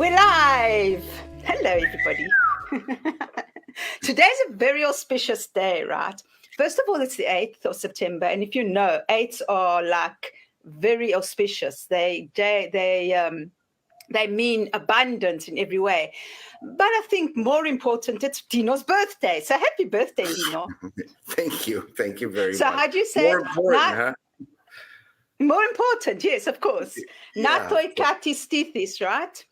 We're live. Hello, everybody. Today's a very auspicious day, right? First of all, it's the 8th of September. And if you know, 8s are like very auspicious. They mean abundance in every way. But I think more important, it's Dino's birthday. So happy birthday, Dino. Thank you. Thank you very much. So how do you say more important, huh? More important, yes, of course. Yeah. Natoikatis tithis, right?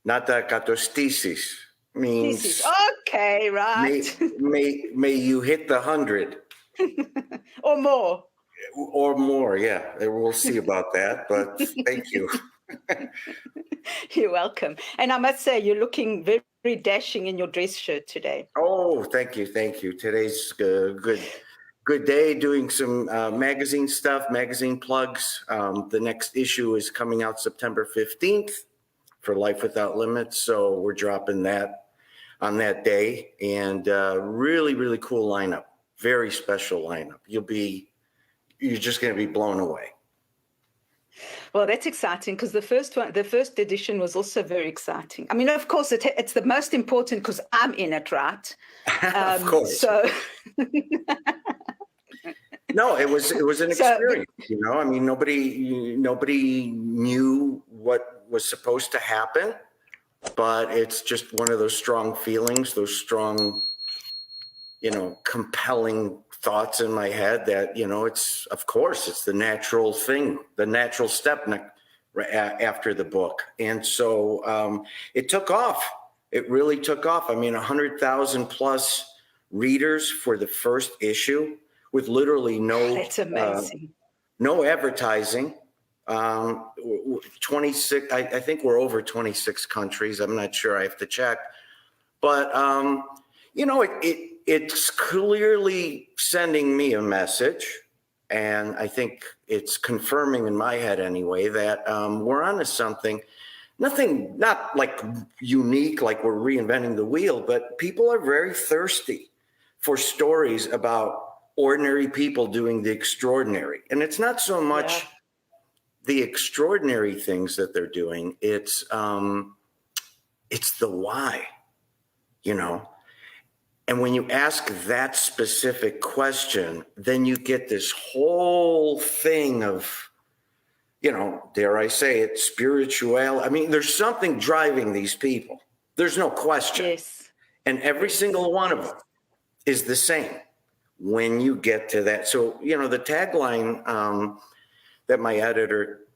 Natakatostisis means This is okay, right? may you hit the 100 or more. Or more, yeah. We'll see about that, but thank you. You're welcome. And I must say, you're looking very, very dashing in your dress shirt today. Oh, thank you. Thank you. Today's good day doing some magazine stuff, magazine plugs. The next issue is coming out September 15th for Life Without Limits. So we're dropping that on that day, and really, really cool lineup. Very special lineup. You're just going to be blown away. Well, that's exciting because the first edition was also very exciting. I mean, of course, it's the most important because I'm in it, right? Of course. So. No, it was an experience. I mean, nobody knew what was supposed to happen, but it's just one of those strong feelings, those strong, compelling thoughts in my head that, it's the natural thing, the natural step after the book. And so it took off. It really took off. I mean, 100,000 plus readers for the first issue with literally That's amazing. No advertising. 26, I think we're over 26 countries. I'm not sure, I have to check. But, it's clearly sending me a message. And I think it's confirming in my head anyway that we're onto something. Not like unique, like we're reinventing the wheel, but people are very thirsty for stories about ordinary people doing the extraordinary. And it's not so much the extraordinary things that they're doing. It's the why, And when you ask that specific question, then you get this whole thing of, dare I say it, spiritual. I mean, there's something driving these people. There's no question. Yes. And every single one of them is the same when you get to that. So, the tagline that my editor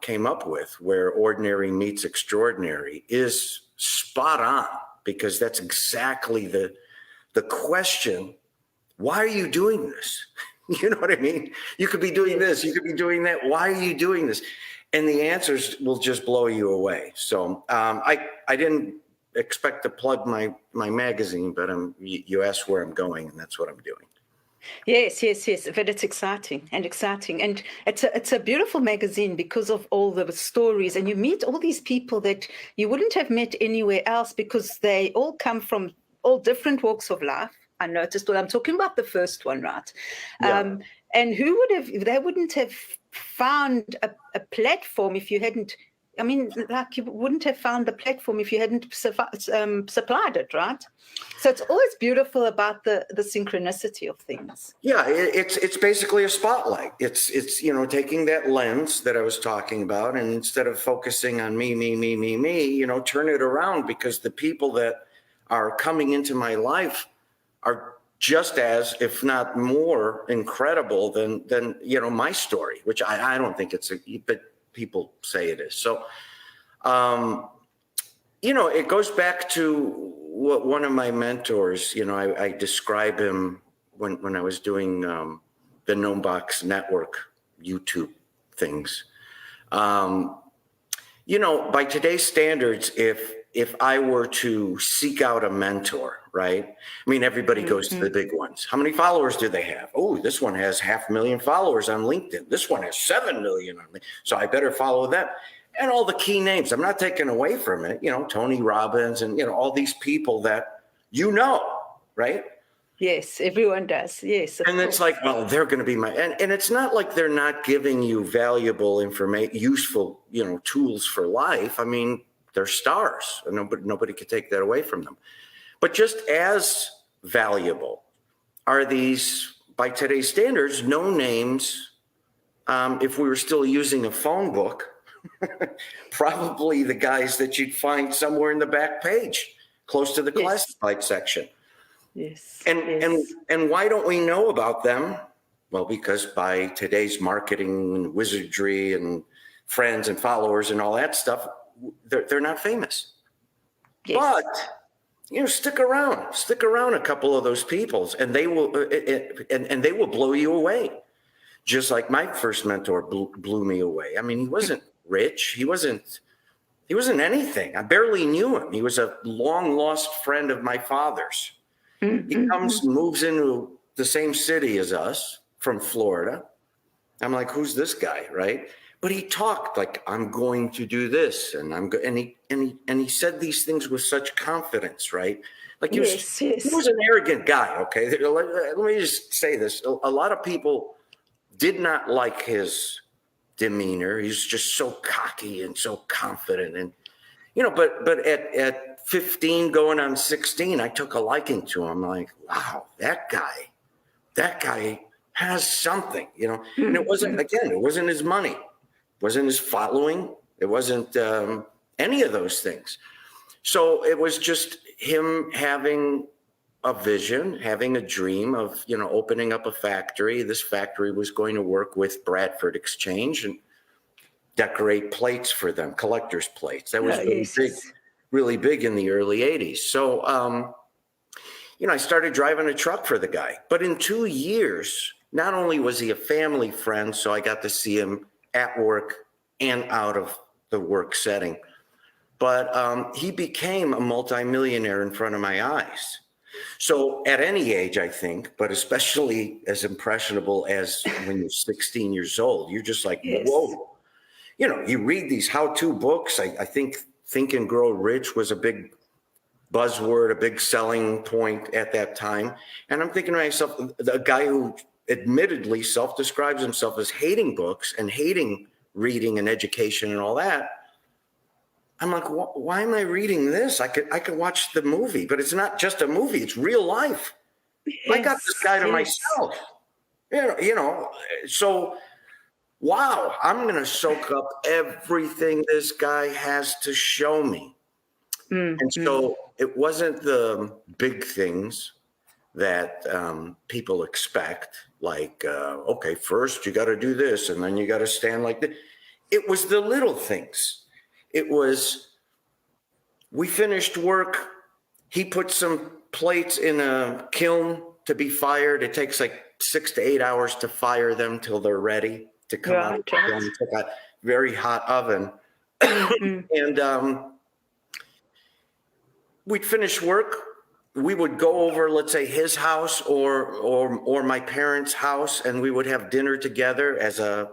came up with, where ordinary meets extraordinary, is spot on, because that's exactly the question. Why are you doing this? You know what I mean? You could be doing this, you could be doing that. Why are you doing this? And the answers will just blow you away. So I didn't expect to plug my magazine, but you asked where I'm going, and that's what I'm doing. Yes. But it's exciting, and it's a beautiful magazine because of all the stories, and you meet all these people that you wouldn't have met anywhere else because they all come from all different walks of life. I noticed. Well, I'm talking about the first one, right? Yeah. And they wouldn't have found a platform if you hadn't. I mean, like you wouldn't have found the platform if you hadn't supplied it, right? So it's always beautiful about the synchronicity of things. Yeah, it's basically a spotlight. It's taking that lens that I was talking about, and instead of focusing on me, turn it around, because the people that are coming into my life are just as, if not more, incredible than my story, which I don't think but people say it is. So, it goes back to what one of my mentors, I describe him when I was doing the Gnomebox Network YouTube things. By today's standards, if I were to seek out a mentor, right? I mean, everybody goes to the big ones. How many followers do they have? Oh, this one has 500,000 followers on LinkedIn. This one has 7 million on LinkedIn. So I better follow them. And all the key names. I'm not taking away from it. Tony Robbins and, all these people that right? Yes, everyone does. Yes. And it's like, well, they're going to be and it's not like they're not giving you valuable information, useful, tools for life. I mean, they're stars, and nobody could take that away from them. But just as valuable are these, by today's standards, no names. If we were still using a phone book, probably the guys that you'd find somewhere in the back page, close to the classified section. Yes. And why don't we know about them? Well, because by today's marketing and wizardry and friends and followers and all that stuff, they're not famous. Yes. But stick around a couple of those peoples, and they will and they will blow you away. Just like my first mentor blew me away. I mean, he wasn't rich. He wasn't anything. I barely knew him. He was a long lost friend of my father's. He moves into the same city as us from Florida. I'm like, who's this guy, right? But he talked like, I'm going to do this, and he said these things with such confidence, right? Like he was an arrogant guy. Okay, let me just say this: a lot of people did not like his demeanor. He's just so cocky and so confident, and but at 15 going on 16, I took a liking to him. Like, wow, that guy has something, and it wasn't his money, it wasn't his following, it wasn't any of those things. So it was just him having a vision, having a dream of, opening up a factory. This factory was going to work with Bradford Exchange and decorate plates for them, collector's plates. That was really big in the early 80s. So, I started driving a truck for the guy. But in 2 years, not only was he a family friend, so I got to see him at work and out of the work setting, but he became a multimillionaire in front of my eyes. So at any age, I think, but especially as impressionable as when you're 16 years old, you're just like, whoa. You read these how-to books. I think Think and Grow Rich was a big buzzword, a big selling point at that time. And I'm thinking to myself, a guy who admittedly self-describes himself as hating books and hating reading and education and all that. I'm like, why am I reading this? I could watch the movie, but it's not just a movie. It's real life. I got this guy to myself. So, wow, I'm going to soak up everything this guy has to show me. And so it wasn't the big things that people expect, like, okay, first you got to do this, and then you got to stand like this. It was the little things. It was, we finished work. He put some plates in a kiln to be fired. It takes like 6 to 8 hours to fire them till they're ready to come out of the kiln. It's like a very hot oven. And we'd finish work. We would go over, let's say, his house or my parents' house, and we would have dinner together as a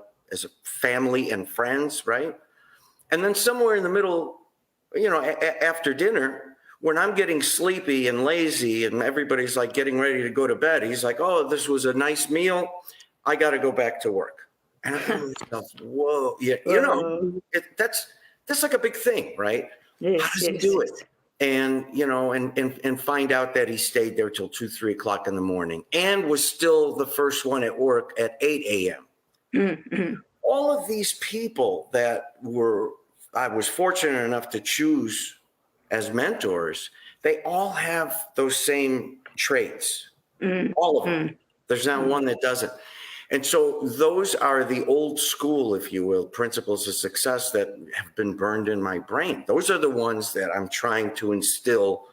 family and friends, right? And then somewhere in the middle, after dinner, when I'm getting sleepy and lazy and everybody's like getting ready to go to bed, he's like, oh, this was a nice meal. I got to go back to work. And I thought to myself, whoa, that's like a big thing, right? How does he do it? And, and find out that he stayed there till 2, 3 o'clock in the morning and was still the first one at work at 8 a.m. All of these people that I was fortunate enough to choose as mentors, they all have those same traits, all of them. There's not one that doesn't. And so those are the old school, if you will, principles of success that have been burned in my brain. Those are the ones that I'm trying to instill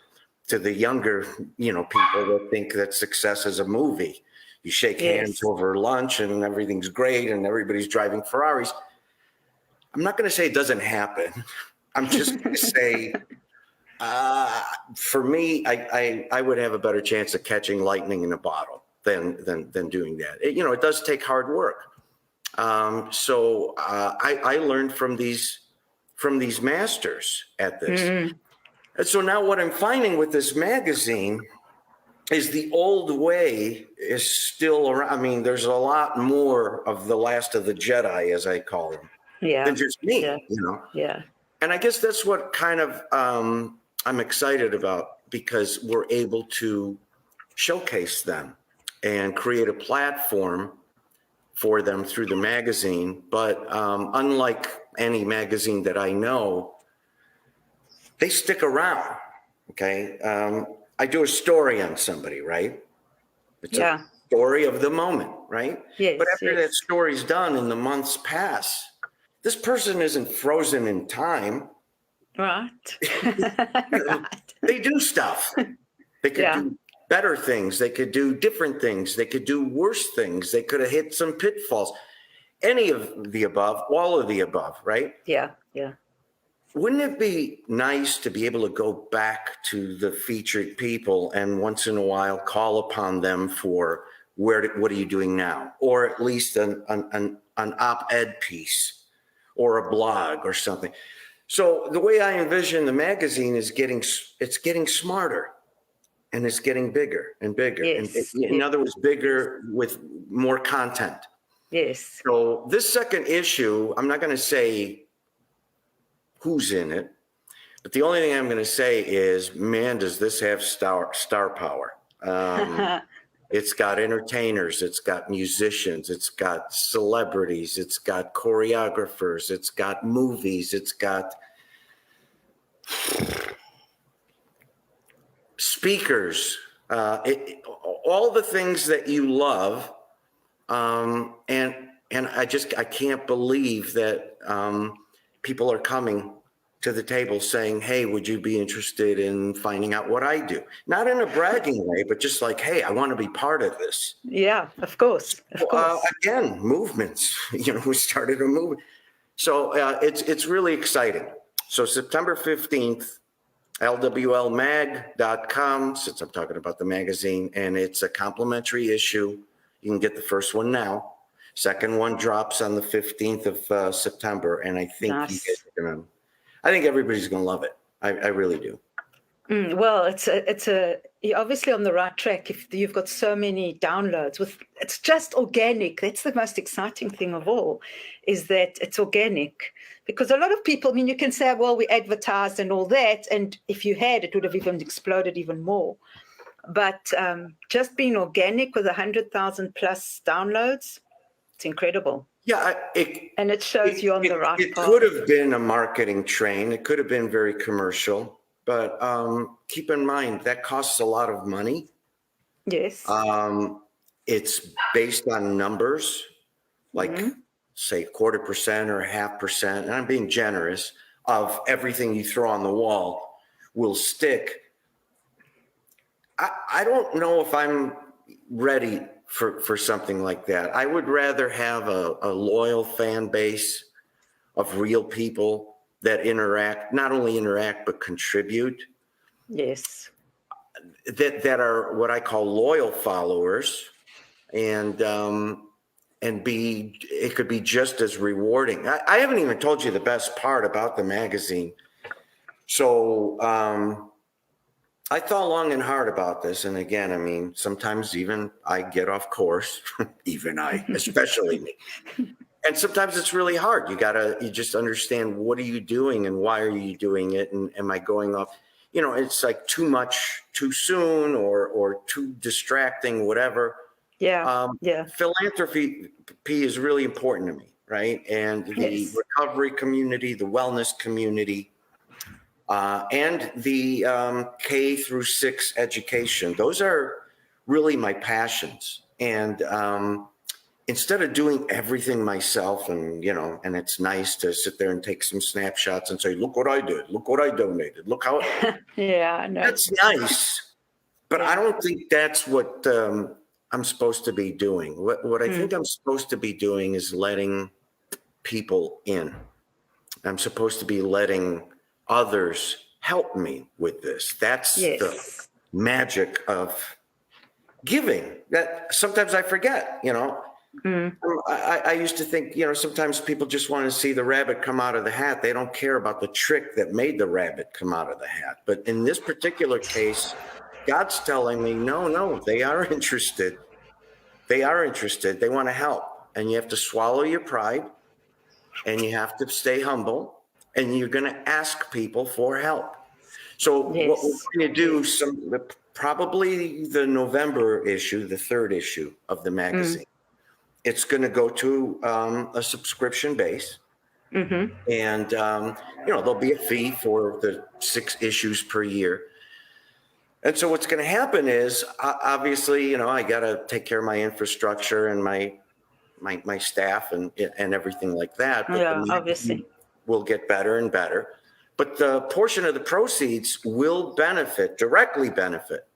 to the younger, people that think that success is a movie. You shake hands over lunch and everything's great and everybody's driving Ferraris. I'm not going to say it doesn't happen. I'm just going to say, for me, I would have a better chance of catching lightning in a bottle than doing that. It does take hard work. So I learned from these masters at this. And so now what I'm finding with this magazine is the old way is still around. I mean, there's a lot more of the last of the Jedi, as I call them, than just me, And I guess that's what kind of I'm excited about, because we're able to showcase them and create a platform for them through the magazine. But unlike any magazine that I know, they stick around. Okay. I do a story on somebody, right? It's a story of the moment, right? Yes, But after that yes. story's done and the months pass, this person isn't frozen in time. Right. Right. They do stuff. They could Yeah. do better things. They could do different things. They could do worse things. They could have hit some pitfalls. Any of the above, all of the above, right? Yeah. Yeah. Wouldn't it be nice to be able to go back to the featured people and once in a while call upon them for what are you doing now? Or at least an op-ed piece or a blog or something. So the way I envision the magazine is it's getting smarter, and it's getting bigger and bigger. And Yes. in other words, bigger with more content. Yes. So this second issue, I'm not going to say who's in it, but the only thing I'm going to say is, man, does this have star power? It's got entertainers, it's got musicians, it's got celebrities, it's got choreographers, it's got movies, it's got speakers, all the things that you love. And I can't believe that people are coming to the table saying, hey, would you be interested in finding out what I do? Not in a bragging way, but just like, hey, I want to be part of this. Yeah, of course. Of course. Again, movements, we started a movement. So it's really exciting. So September 15th, lwlmag.com, since I'm talking about the magazine, and it's a complimentary issue. You can get the first one now. Second one drops on the 15th of September, and I think Nice. I think everybody's going to love it. I really do. Well, you're obviously on the right track if you've got so many downloads. It's just organic. That's the most exciting thing of all, is that it's organic. Because a lot of people, I mean, you can say, well, we advertised and all that, and if you had, it would have even exploded even more. But just being organic with 100,000 plus downloads, it's incredible. Yeah, and it shows you on the right path. It could have been a marketing train. It could have been very commercial, but keep in mind that costs a lot of money. Yes. It's based on numbers, like say 0.25% or 0.5%, and I'm being generous, of everything you throw on the wall will stick. I don't know if I'm ready for something like that. I would rather have a loyal fan base of real people that not only interact, but contribute. Yes. That are what I call loyal followers, and it could be just as rewarding. I haven't even told you the best part about the magazine. So I thought long and hard about this. And again, I mean, sometimes even I get off course, even I, especially me. And sometimes it's really hard. You just understand, what are you doing and why are you doing it? And am I going off? It's like too much too soon or too distracting, whatever. Yeah. Philanthropy is really important to me, right? And the recovery community, the wellness community, and the K-6 education. Those are really my passions. And instead of doing everything myself, and it's nice to sit there and take some snapshots and say, look what I did, look what I donated, look how. Yeah, I know. That's nice, but I don't think that's what I'm supposed to be doing. What I think I'm supposed to be doing is letting people in. I'm supposed to be letting others help me with this. That's the magic of giving that sometimes I forget. I used to think, sometimes people just want to see the rabbit come out of the hat. They don't care about the trick that made the rabbit come out of the hat. But in this particular case, God's telling me, no, they are interested. They are interested. They want to help. And you have to swallow your pride, and you have to stay humble, and you're going to ask people for help. So what we're Yes. going to do, probably the November issue, the third issue of the magazine, it's going to go to a subscription base. And, there'll be a fee for the 6 issues per year. And so what's going to happen is, obviously, I got to take care of my infrastructure and my staff and everything like that. But Yeah, obviously. will get better and better. But the portion of the proceeds will directly benefit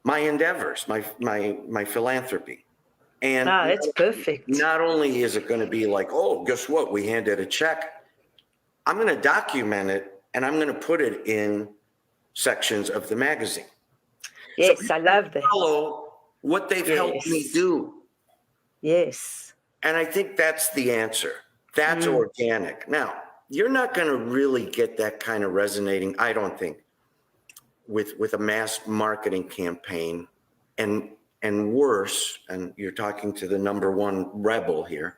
my endeavors, my philanthropy. And That's perfect. not only is it going to be like, oh, guess what? We handed a check. I'm going to document it, and I'm going to put it in sections of the magazine. Yes, so I love that. Follow what they've helped me do. Yes. And I think that's the answer. That's organic. Now, you're not going to really get that kind of resonating, I don't think, with a mass marketing campaign. And worse, and you're talking to the number one rebel here,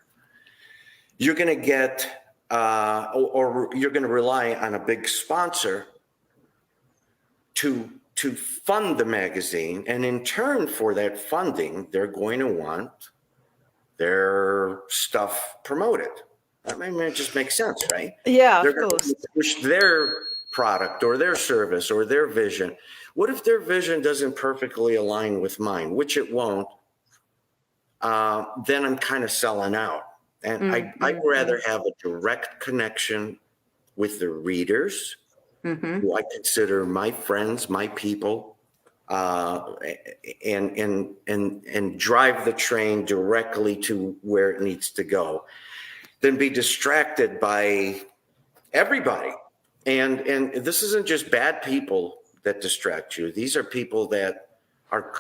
you're going to get, or you're going to rely on a big sponsor to fund the magazine. And in turn for that funding, they're going to want their stuff promoted. I mean, it just makes sense, right? Yeah, They're of going course. to push their product or their service or their vision. What if their vision doesn't perfectly align with mine, which it won't? Then I'm kind of selling out. And I'd rather have a direct connection with the readers, who I consider my friends, my people, and drive the train directly to where it needs to go, than be distracted by everybody. And this isn't just bad people that distract you. These are people that are,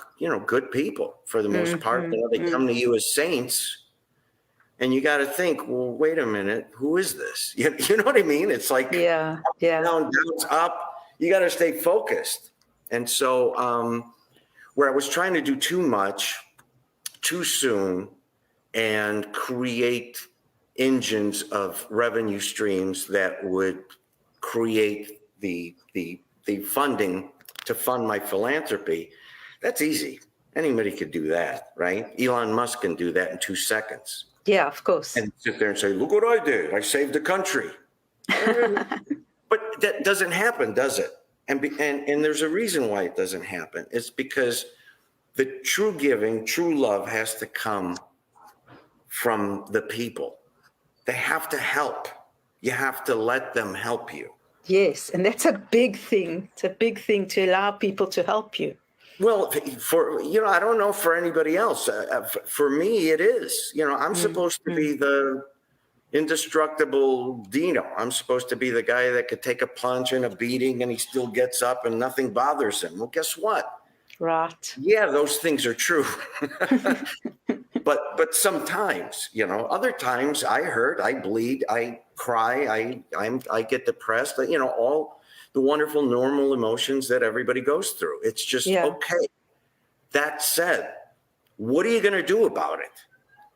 good people for the most part. They come to you as saints, and you got to think, well, wait a minute, who is this? You know what I mean? It's like Yeah. down, up. You got to stay focused. And so where I was trying to do too much, too soon, and create engines of revenue streams that would create the funding to fund my philanthropy, that's easy. Anybody could do that, right? Elon Musk can do that in 2 seconds. Yeah, of course. And sit there and say, look what I did. I saved the country. But that doesn't happen, does it? And there's a reason why it doesn't happen. It's because the true giving, true love has to come from the people. They have to help. You have to let them help you. Yes, and that's a big thing. It's a big thing to allow people to help you. Well, I don't know for anybody else. For me, it is. I'm supposed to be the indestructible Dino. I'm supposed to be the guy that could take a punch and a beating and he still gets up and nothing bothers him. Well, guess what? Right. Yeah, those things are true. But sometimes, other times I hurt, I bleed, I cry, I get depressed, all the wonderful normal emotions that everybody goes through. It's just okay. That said, what are you going to do about it?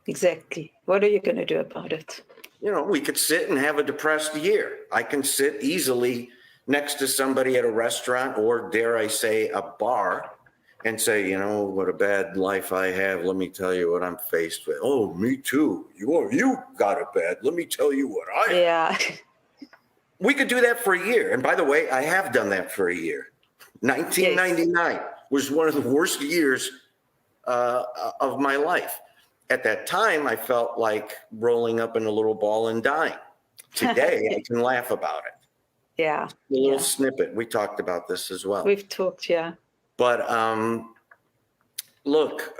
Exactly. What are you going to do about it? We could sit and have a depressed year. I can sit easily next to somebody at a restaurant or, dare I say, a bar and say, what a bad life I have. Let me tell you what I'm faced with. Oh, me too. You got it bad. Let me tell you what I have. Yeah. We could do that for a year. And by the way, I have done that for a year. 1999 was one of the worst years of my life. At that time, I felt like rolling up in a little ball and dying. Today, I can laugh about it. Yeah. A little snippet. We talked about this as well. We've talked, yeah. But look,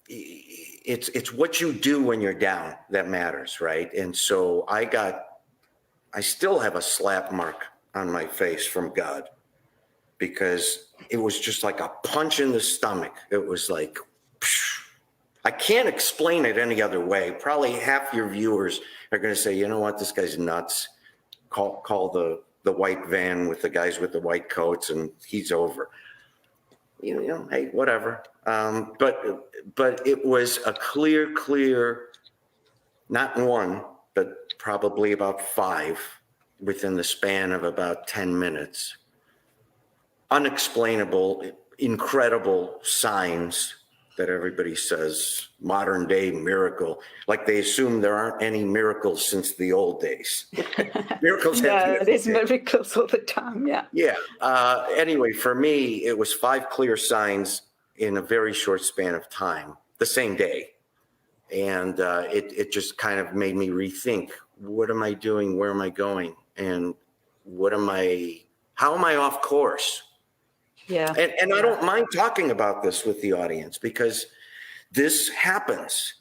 it's what you do when you're down that matters, right? And so I still have a slap mark on my face from God, because it was just like a punch in the stomach. It was like, psh. I can't explain it any other way. Probably half your viewers are going to say, you know what, this guy's nuts. Call the white van with the guys with the white coats and he's over. Hey, whatever. But it was a clear, not one, but probably about 5 within the span of about 10 minutes. Unexplainable, incredible signs that everybody says modern day miracle, like they assume there aren't any miracles since the old days. Miracles happen No, every there's day. miracles all the time. Yeah. Yeah. Anyway, for me, it was 5 clear signs in a very short span of time, the same day. And it just kind of made me rethink, what am I doing? Where am I going? And how am I off course? Yeah. And I don't mind talking about this with the audience, because this happens.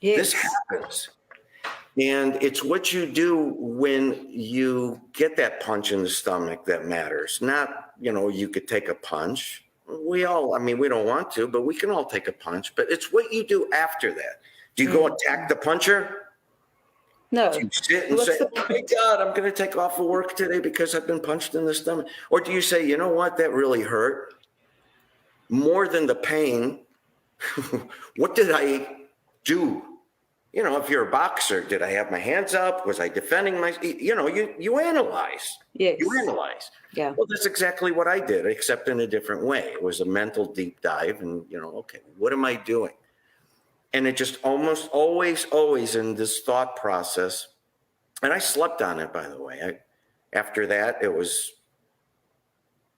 Yes. This happens. And it's what you do when you get that punch in the stomach that matters. Not, you could take a punch. We don't want to, but we can all take a punch. But it's what you do after that. Do you go attack the puncher? No. Do you sit and say, oh my God, I'm going to take off of work today because I've been punched in the stomach? Or do you say, you know what, that really hurt? More than the pain, what did I do? If you're a boxer, did I have my hands up? Was I defending you analyze. Yes. You analyze. Yeah. Well, that's exactly what I did, except in a different way. It was a mental deep dive and, okay, what am I doing? And it just almost always in this thought process. And I slept on it, by the way. After that, it was,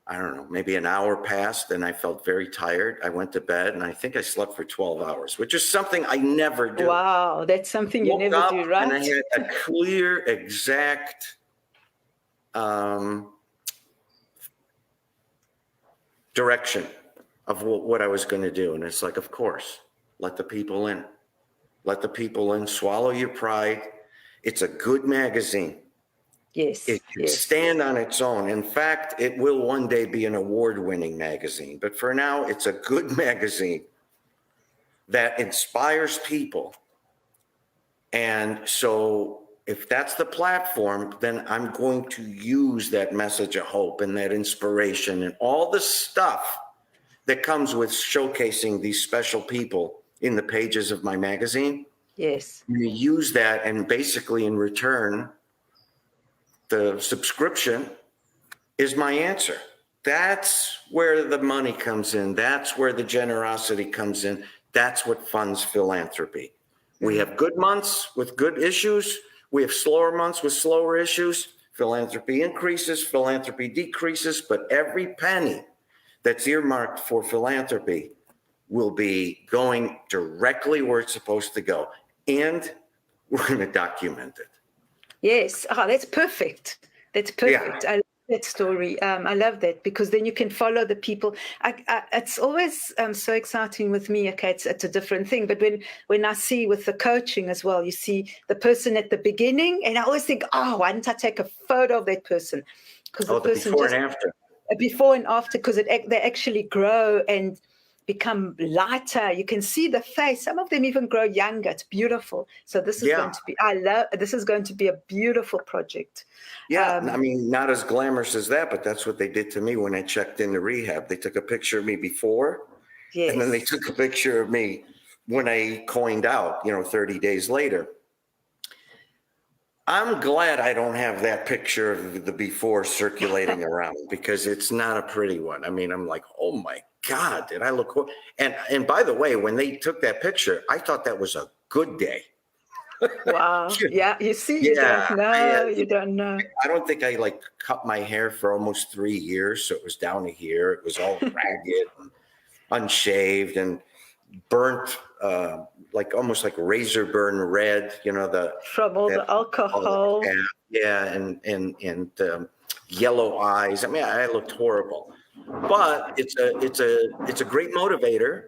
I don't know, maybe an hour passed and I felt very tired. I went to bed and I think I slept for 12 hours, which is something I never do. Wow, that's something you never do, right? And I had a clear, exact direction of what I was going to do. And it's like, of course, let the people in. Let the people in. Swallow your pride. It's a good magazine. Yes. It can stand on its own. In fact, it will one day be an award-winning magazine. But for now, it's a good magazine that inspires people. And so if that's the platform, then I'm going to use that message of hope and that inspiration and all the stuff that comes with showcasing these special people in the pages of my magazine. Yes. You use that, and basically in return, the subscription is my answer. That's where the money comes in. That's where the generosity comes in. That's what funds philanthropy. We have good months with good issues. We have slower months with slower issues. Philanthropy increases, philanthropy decreases, but every penny that's earmarked for philanthropy will be going directly where it's supposed to go. And we're going to document it. Yes. Oh, that's perfect. That's perfect. Yeah. I love that story. I love that, because then you can follow the people. It's always so exciting with me. Okay, it's a different thing. But when I see with the coaching as well, you see the person at the beginning, and I always think, oh, why didn't I take a photo of that person? Because the person before and after. Before and after, because they actually grow and become lighter. You can see the face. Some of them even grow younger. It's beautiful. So this is going to be, this is going to be a beautiful project. Yeah. Not as glamorous as that, but that's what they did to me when I checked into rehab. They took a picture of me before, and then they took a picture of me when I coined out, 30 days later. I'm glad I don't have that picture of the before circulating around, because it's not a pretty one. I'm like, oh my God, did I look cool? And by the way, when they took that picture, I thought that was a good day. Wow. Yeah. You see, you don't know. You don't know. I don't think I cut my hair for almost 3 years. So it was down to here. It was all ragged and unshaved and burnt, almost like razor burn red, from all the alcohol. And yellow eyes. I looked horrible, but it's a great motivator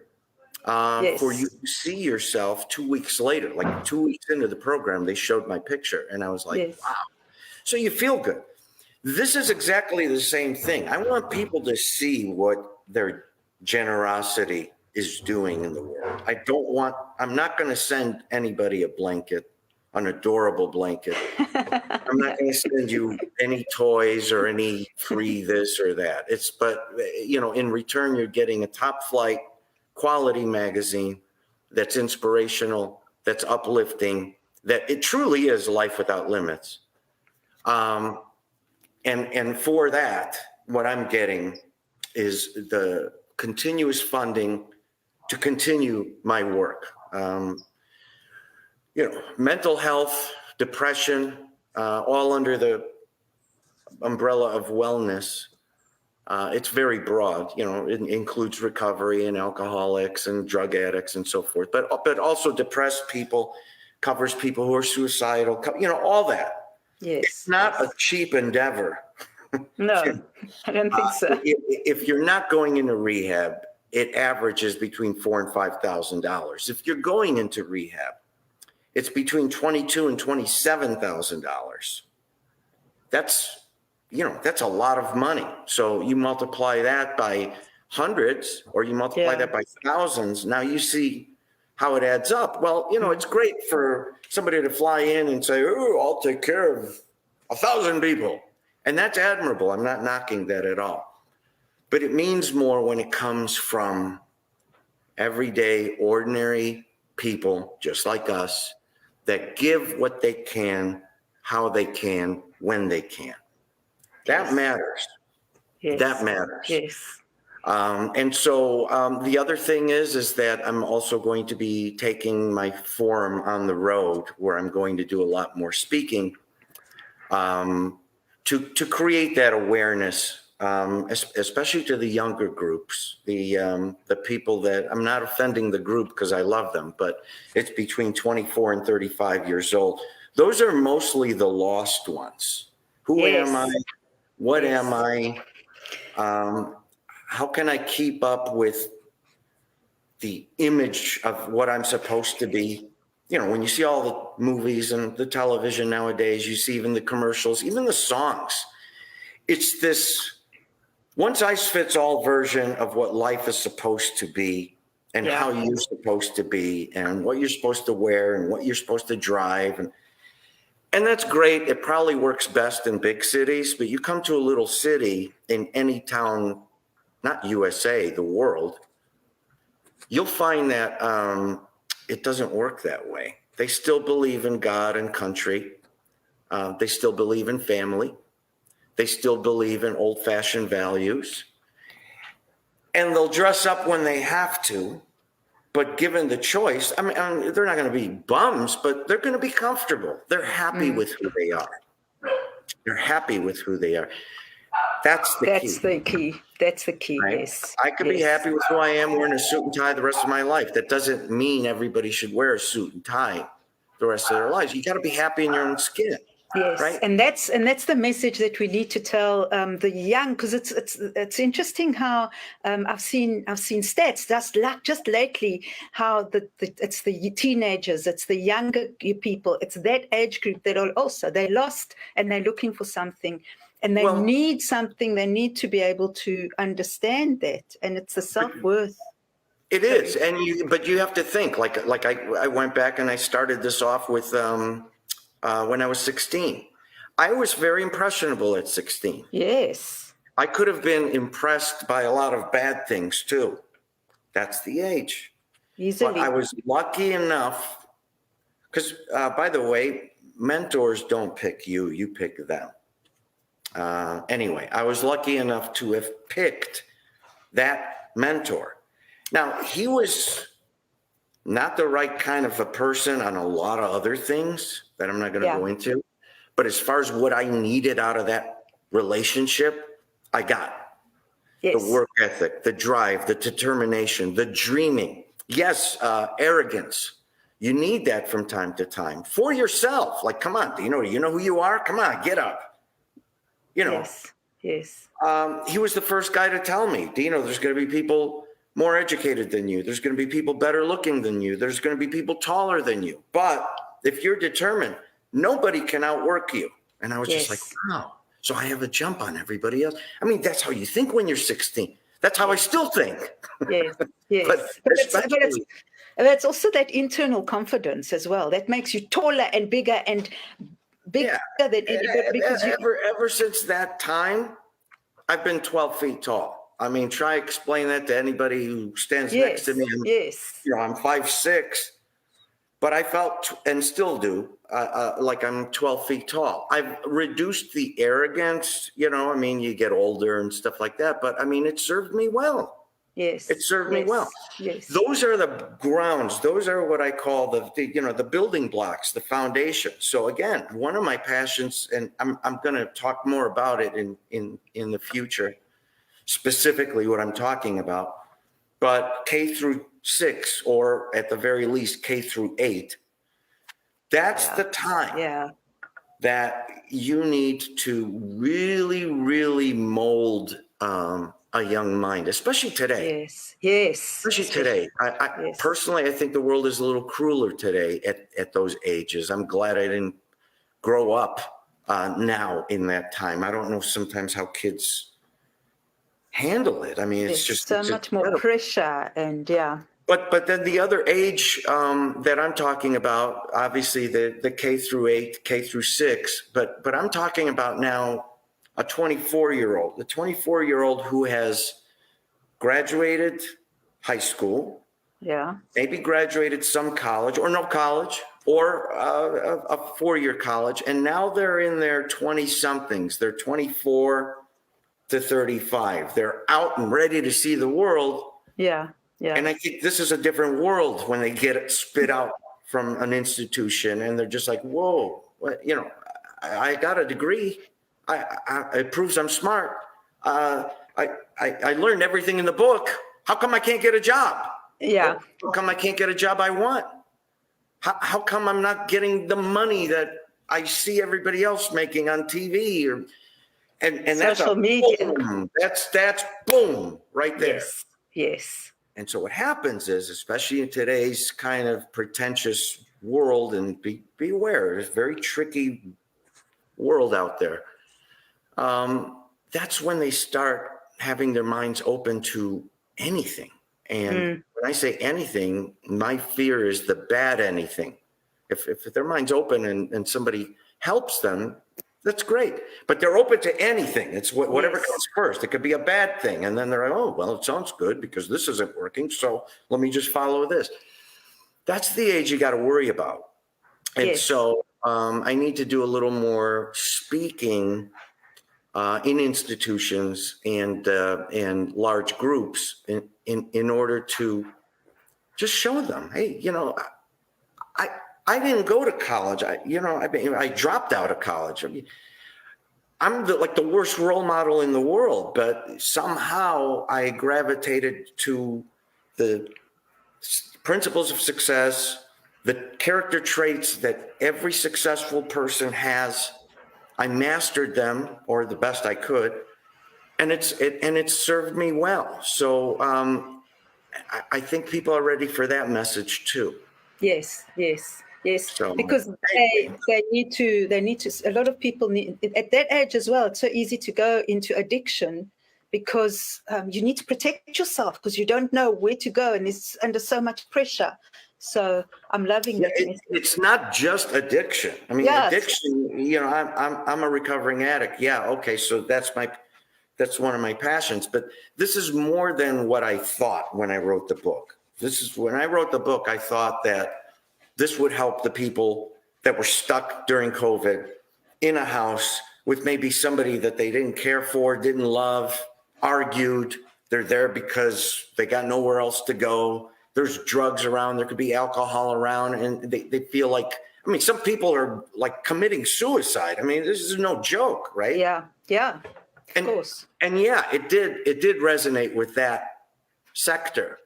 for you to see yourself 2 weeks later. Like 2 weeks into the program, they showed my picture, and I was like, wow. So you feel good. This is exactly the same thing. I want people to see what their generosity is doing in the world. I'm not going to send anybody a blanket, an adorable blanket. I'm not going to send you any toys or any free this or that. But in return, you're getting a top flight quality magazine that's inspirational, that's uplifting, that it truly is life without limits. And for that, what I'm getting is the continuous funding to continue my work. Mental health, depression, all under the umbrella of wellness. It's very broad. It includes recovery and alcoholics and drug addicts and so forth, but also depressed people, covers people who are suicidal, all that. Yes. It's not a cheap endeavor. No, I don't think so. If you're not going into rehab, it averages between $4,000 and $5,000. If you're going into rehab, it's between $22,000 and $27,000. That's a lot of money. So you multiply that by hundreds, or you multiply that by thousands. Now you see how it adds up. Well, it's great for somebody to fly in and say, "Oh, I'll take care of 1,000 people." And that's admirable. I'm not knocking that at all. But it means more when it comes from everyday, ordinary people just like us that give what they can, how they can, when they can. That matters. Yes. That matters. Yes. And so the other thing is that I'm also going to be taking my forum on the road, where I'm going to do a lot more speaking, to create that awareness, especially to the younger groups, the people that, I'm not offending the group because I love them, but it's between 24 and 35 years old. Those are mostly the lost ones. Who am I? What am I? How can I keep up with the image of what I'm supposed to be? When you see all the movies and the television nowadays, you see even the commercials, even the songs. It's this one-size-fits-all version of what life is supposed to be, and how you're supposed to be, and what you're supposed to wear, and what you're supposed to drive. And that's great. It probably works best in big cities, but you come to a little city in any town, not USA, the world, you'll find that it doesn't work that way. They still believe in God and country. They still believe in family. They still believe in old-fashioned values. And they'll dress up when they have to, but given the choice, I mean, they're not going to be bums, but they're going to be comfortable. They're happy with who they are. They're happy with who they are. That's the key. That's the key, right? Yes. I could be happy with who I am wearing a suit and tie the rest of my life. That doesn't mean everybody should wear a suit and tie the rest of their lives. You got to be happy in your own skin. Yes, right? And that's the message that we need to tell the young, because it's interesting how I've seen stats just lately how it's the teenagers, it's the younger people, it's that age group that are also, they lost and they're looking for something, and they need something. They need to be able to understand that, and it's the self-worth. It is, but you have to think like I went back and I started this off with. When I was 16. I was very impressionable at 16. Yes. I could have been impressed by a lot of bad things too. That's the age. Easily. But I was lucky enough, because by the way, mentors don't pick you, you pick them. Anyway, I was lucky enough to have picked that mentor. Now, he was not the right kind of a person on a lot of other things that I'm not going to go into. But as far as what I needed out of that relationship, I got. Yes. The work ethic, the drive, the determination, the dreaming. Yes, arrogance. You need that from time to time for yourself. Like, come on, Dino, you know who you are? Come on, get up. Yes. He was the first guy to tell me, Dino, there's going to be people more educated than you. There's going to be people better looking than you. There's going to be people taller than you. But if you're determined, nobody can outwork you. And I was just like, wow. So I have a jump on everybody else. I mean, that's how you think when you're 16. That's how I still think. Yes. but it's also that internal confidence as well. That makes you taller and bigger and bigger than anybody. Ever since that time, I've been 12 feet tall. I mean, try explain that to anybody who stands next to me. I'm 5'6", but I felt, and still do, like I'm 12 feet tall. I've reduced the arrogance, you know, I mean, you get older and stuff like that, but I mean, it served me well. Yes. It served me well. Yes. Those are the grounds. Those are what I call the building blocks, the foundation. So again, one of my passions, and I'm going to talk more about it in the future, specifically what I'm talking about, but K-6, or at the very least K-8, that's the time that you need to really, really mold a young mind, especially today. Yes. Especially today. I personally, I think the world is a little crueler today at those ages. I'm glad I didn't grow up now in that time. I don't know sometimes how kids handle it. I mean, it's just so much more pressure, and But then the other age that I'm talking about, obviously the K-8, K-6, but I'm talking about now a 24-year-old, the 24-year-old who has graduated high school, maybe graduated some college or no college, or a 4-year college, and now they're in their 20-somethings. They're 24 to 35. They're out and ready to see the world. And I think this is a different world when they get it spit out from an institution, and they're just like, whoa, you know, I got a degree. It proves I'm smart. I learned everything in the book. How come I can't get a job? How come I can't get a job I want? How come I'm not getting the money that I see everybody else making on TV and that's social media? Boom. That's boom right there. Yes. And so what happens is, especially in today's kind of pretentious world, and be aware, it's a very tricky world out there. That's when they start having their minds open to anything. And when I say anything, my fear is the bad anything. If their mind's open and somebody helps them, that's great. But they're open to anything. It's whatever comes first. It could be a bad thing. And then they're like, oh, well, it sounds good because this isn't working. So let me just follow this. That's the age you got to worry about. And so I need to do a little more speaking in institutions and large groups in order to just show them, hey, you know, I didn't go to college. I dropped out of college. I mean, I'm like the worst role model in the world, but somehow I gravitated to the principles of success, the character traits that every successful person has. I mastered them, or the best I could, and it's served me well. So I think people are ready for that message too. Yes. So, because they need to. A lot of people need at that age as well. It's so easy to go into addiction because you need to protect yourself because you don't know where to go, and it's under so much pressure. So I'm loving it. It's not just addiction. I mean, addiction. You know, I'm a recovering addict. Yeah, okay. So that's one of my passions. But this is more than what I thought when I wrote the book. When I wrote the book, I thought that this would help the people that were stuck during COVID in a house with maybe somebody that they didn't care for, didn't love, argued. They're there because they got nowhere else to go. There's drugs around. There could be alcohol around. And they feel like, I mean, some people are like committing suicide. I mean, this is no joke, right? Yeah, of course. And yeah, it did resonate with that sector.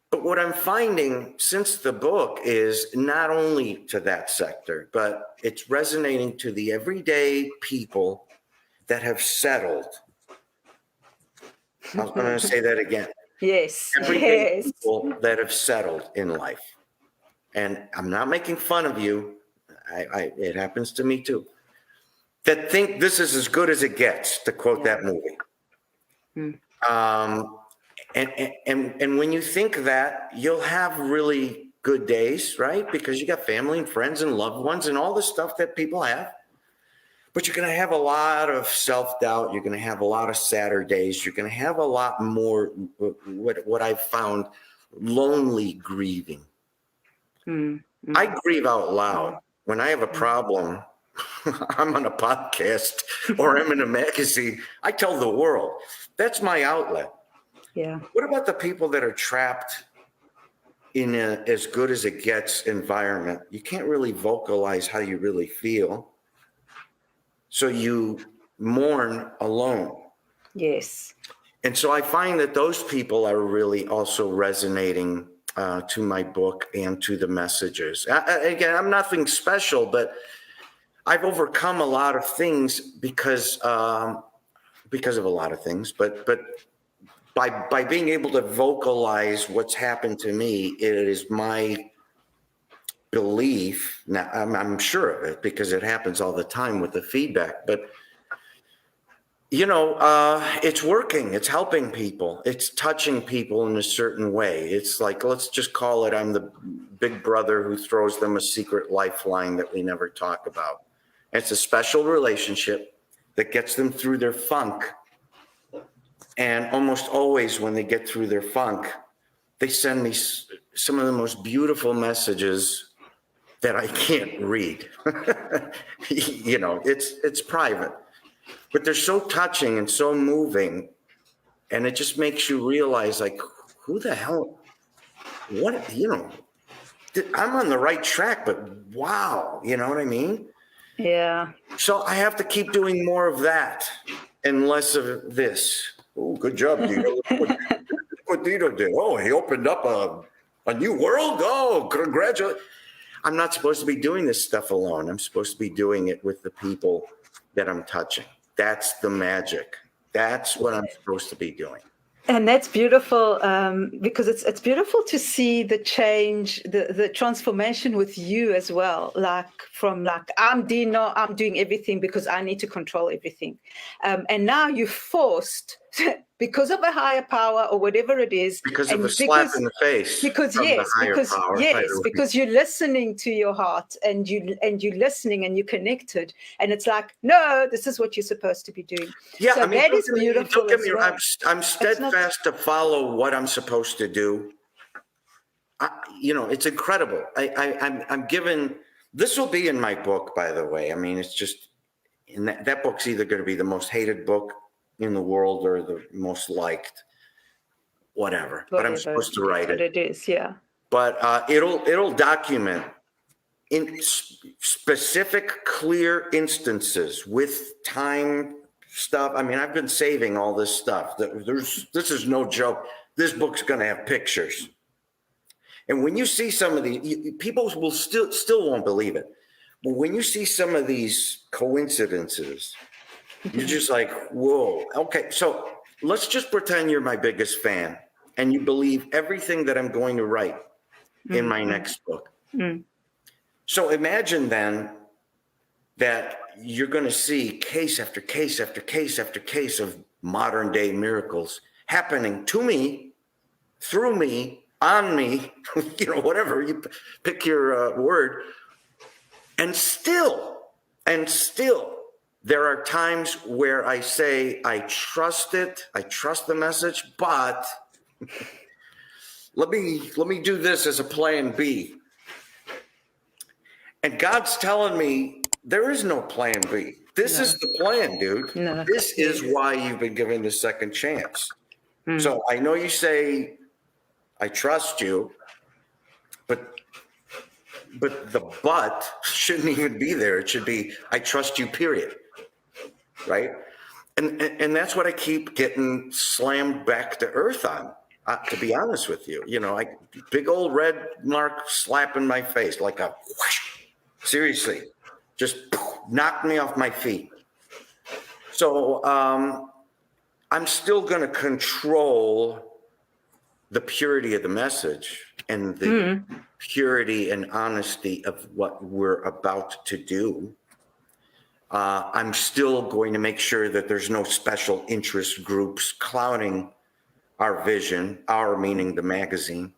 But what I'm finding since the book is not only to that sector, but it's resonating to the everyday people that have settled. I'm going to say that again. Everyday people that have settled in life. And I'm not making fun of you. It happens to me too. That think this is as good as it gets, to quote that movie. And when you think that, you'll have really good days, right? Because you got family and friends and loved ones and all the stuff that people have. But you're going to have a lot of self-doubt. You're going to have a lot of sadder days. You're going to have a lot more what I've found, lonely grieving. I grieve out loud. When I have a problem, I'm on a podcast or I'm in a magazine, I tell the world. That's my outlet. Yeah. What about the people that are trapped in a as good as it gets environment? You can't really vocalize how you really feel. So you mourn alone. Yes. And so I find that those people are really also resonating to my book and to the messages. Again, I'm nothing special, but I've overcome a lot of things because of a lot of things. But by being able to vocalize what's happened to me, it is my belief. Now I'm sure of it because it happens all the time with the feedback. But it's working. It's helping people. It's touching people in a certain way. It's like, let's just call it, I'm the big brother who throws them a secret lifeline that we never talk about. It's a special relationship that gets them through their funk. And almost always when they get through their funk, they send me some of the most beautiful messages that I can't read. It's private. But they're so touching and so moving, and it just makes you realize, like, who the hell, I'm on the right track, but wow, you know what I mean? Yeah. So I have to keep doing more of that and less of this. Oh, good job, Dino. What Dino did. Oh, he opened up a new world. Oh, congratulations. I'm not supposed to be doing this stuff alone. I'm supposed to be doing it with the people that I'm touching. That's the magic. That's what I'm supposed to be doing. And that's beautiful because it's beautiful to see the change, the transformation with you as well. From I'm Dino, I'm doing everything because I need to control everything. And now you're forced because of a higher power or whatever it is. Because of a slap in the face. Because you're listening to your heart and you're listening and you're connected. And it's like, no, this is what you're supposed to be doing. Yeah, so that is beautiful. I'm steadfast to follow what I'm supposed to do. It's incredible. I'm given, this will be in my book, by the way. I mean, it's just, and that book's either going to be the most hated book in the world or the most liked, whatever. But I'm supposed to write it. It is, yeah. But it'll document in specific, clear instances with time stuff. I mean, I've been saving all this stuff. This is no joke. This book's going to have pictures. And when you see some of the people will still won't believe it. But when you see some of these coincidences, you're just like, whoa. Okay, so let's just pretend you're my biggest fan and you believe everything that I'm going to write in my next book. Mm. So imagine then that you're going to see case after case after case after case of modern day miracles happening to me, through me, on me, whatever you pick your word. And still, there are times where I say, I trust it. I trust the message, but let me do this as a plan B. And God's telling me there is no plan B. This is the plan, dude. No, this is why you've been given the second chance. Mm. So I know you say, I trust you, but the but shouldn't even be there. It should be, I trust you, period. Right? And that's what I keep getting slammed back to earth on, to be honest with you. Big old red mark slap in my face, like a whoosh. Seriously, just knocked me off my feet. So I'm still going to control the purity of the message and the purity and honesty of what we're about to do. I'm still going to make sure that there's no special interest groups clouding our vision, our meaning the magazine.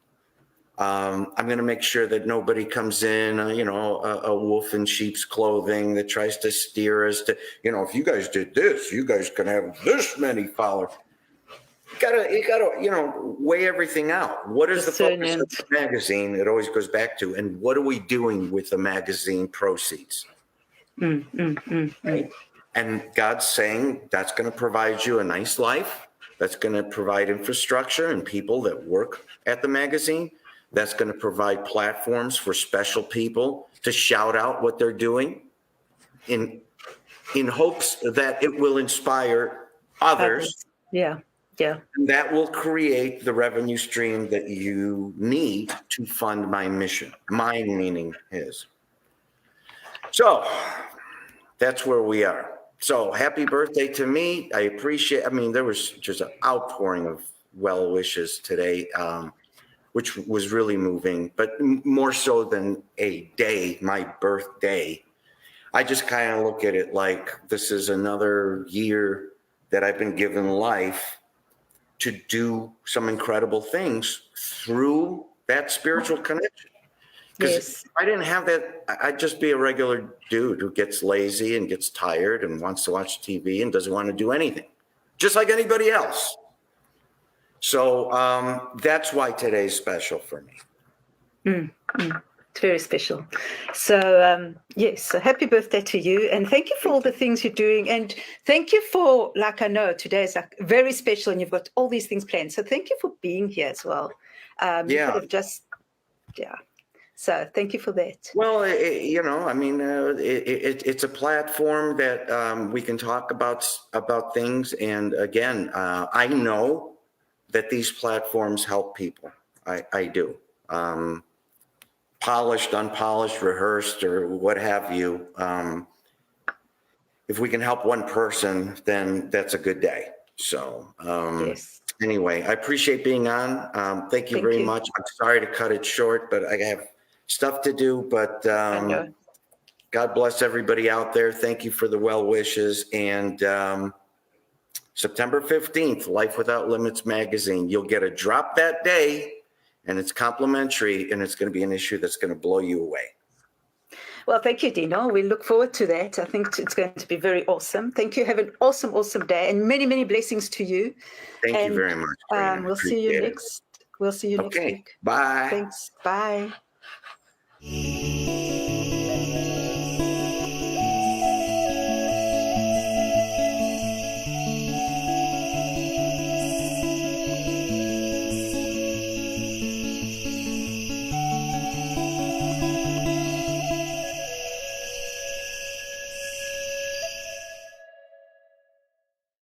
I'm going to make sure that nobody comes in, a wolf in sheep's clothing that tries to steer us to, if you guys did this, you guys can have this many followers. gotta, weigh everything out. What is the focus of Discernment. the magazine? It always goes back to, and what are we doing with the magazine proceeds? Right? And God's saying that's going to provide you a nice life. That's going to provide infrastructure and people that work at the magazine. That's going to provide platforms for special people to shout out what they're doing in hopes that it will inspire others. Yeah. And that will create the revenue stream that you need to fund my mission. Mine meaning his. So that's where we are. So happy birthday to me. I appreciate, there was just an outpouring of well wishes today, which was really moving, but more so than a day, my birthday. I just kind of look at it like this is another year that I've been given life to do some incredible things through that spiritual connection. Because Yes. if I didn't have that, I'd just be a regular dude who gets lazy and gets tired and wants to watch TV and doesn't want to do anything, just like anybody else. So that's why today's special for me. It's very special. So, yes, so happy birthday to you. And thank you for all the things you're doing. And thank you for, like, I know today is like very special and you've got all these things planned. So thank you for being here as well. You could have just, So thank you for that. Well, it's a platform that we can talk about things. And again, I know that these platforms help people. I do. Polished, unpolished, rehearsed, or what have you. If we can help one person, then that's a good day. So Yes. Anyway, I appreciate being on. Thank you very much. I'm sorry to cut it short, but I have stuff to do. But God bless everybody out there. Thank you for the well wishes. And September 15th, Life Without Limits magazine. You'll get a drop that day. And it's complimentary, and it's going to be an issue that's going to blow you away. Well, thank you, Dino. We look forward to that. I think it's going to be very awesome. Thank you. Have an awesome, awesome day, and many, many blessings to you. Thank you very much. We'll see you next. We'll see you next week. Bye. Thanks. Bye.